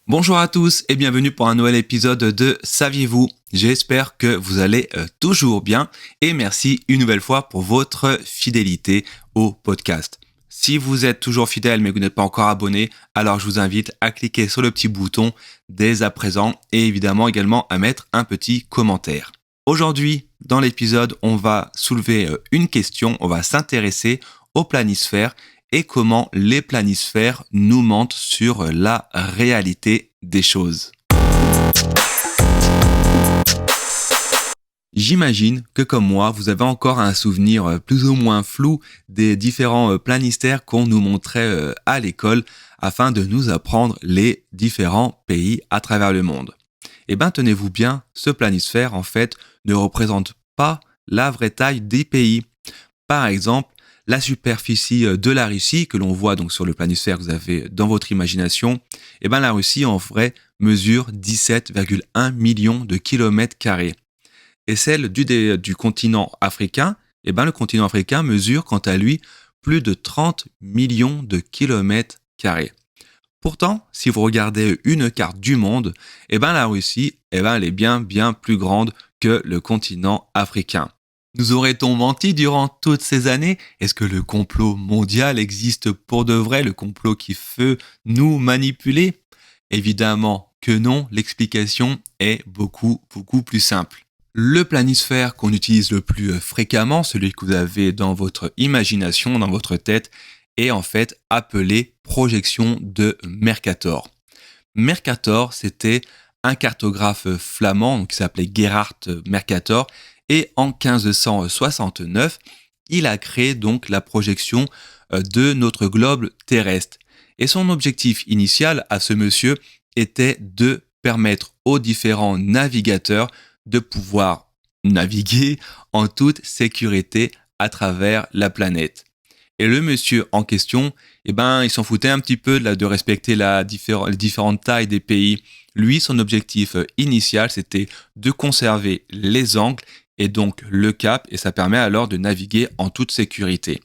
Bonjour à tous et bienvenue pour un nouvel épisode de Saviez-vous? J'espère que vous allez toujours bien et merci une nouvelle fois pour votre fidélité au podcast. Si vous êtes toujours fidèle mais que vous n'êtes pas encore abonné, alors je vous invite à cliquer sur le petit bouton dès à présent et évidemment également à mettre un petit commentaire. Aujourd'hui, dans l'épisode, on va soulever une question, on va s'intéresser aux planisphères et comment les planisphères nous mentent sur la réalité des choses. J'imagine que comme moi, vous avez encore un souvenir plus ou moins flou des différents planisphères qu'on nous montrait à l'école afin de nous apprendre les différents pays à travers le monde. Eh bien, tenez-vous bien, ce planisphère, en fait, ne représente pas la vraie taille des pays. Par exemple, la superficie de la Russie, que l'on voit donc sur le planisphère que vous avez dans votre imagination, eh bien la Russie en vrai mesure 17,1 millions de kilomètres carrés. Et celle du continent africain, eh bien le continent africain mesure quant à lui plus de 30 millions de kilomètres carrés. Pourtant, si vous regardez une carte du monde, eh bien la Russie, elle est bien plus grande que le continent africain. Nous aurait-on menti durant toutes ces années? Est-ce que le complot mondial existe pour de vrai, le complot qui veut nous manipuler? Évidemment que non, l'explication est beaucoup plus simple. Le planisphère qu'on utilise le plus fréquemment, celui que vous avez dans votre imagination, dans votre tête, est en fait appelé projection de Mercator. Mercator, c'était un cartographe flamand qui s'appelait Gerhard Mercator. Et en 1569, il a créé donc la projection de notre globe terrestre. Et son objectif initial à ce monsieur était de permettre aux différents navigateurs de pouvoir naviguer en toute sécurité à travers la planète. Et le monsieur en question, il s'en foutait un petit peu de respecter les différentes tailles des pays. Lui, son objectif initial, c'était de conserver les angles et donc le cap, et ça permet alors de naviguer en toute sécurité.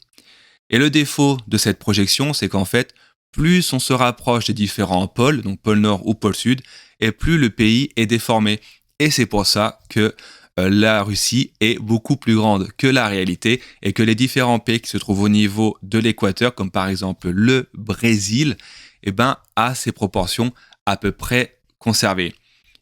Et le défaut de cette projection, c'est qu'en fait, plus on se rapproche des différents pôles, donc pôle nord ou pôle sud, et plus le pays est déformé. Et c'est pour ça que la Russie est beaucoup plus grande que la réalité et que les différents pays qui se trouvent au niveau de l'équateur, comme par exemple le Brésil, a ces proportions à peu près conservées.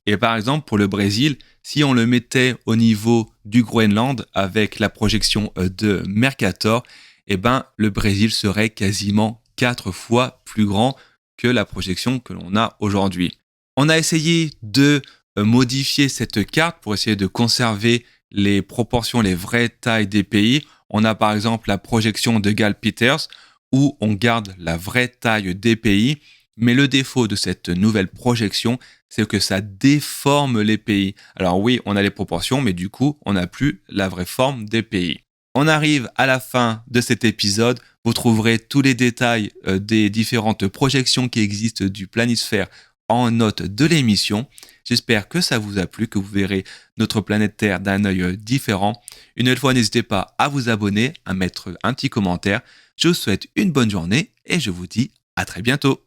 Et par exemple, pour le Brésil, si on le mettait au niveau du Groenland avec la projection de Mercator, le Brésil serait quasiment 4 fois plus grand que la projection que l'on a aujourd'hui. On a essayé de modifier cette carte pour essayer de conserver les proportions, les vraies tailles des pays. On a par exemple la projection de Gall-Peters où on garde la vraie taille des pays. Mais le défaut de cette nouvelle projection, c'est que ça déforme les pays. Alors oui, on a les proportions, mais du coup, on n'a plus la vraie forme des pays. On arrive à la fin de cet épisode. Vous trouverez tous les détails des différentes projections qui existent du planisphère en note de l'émission. J'espère que ça vous a plu, que vous verrez notre planète Terre d'un œil différent. Une nouvelle fois, n'hésitez pas à vous abonner, à mettre un petit commentaire. Je vous souhaite une bonne journée et je vous dis à très bientôt.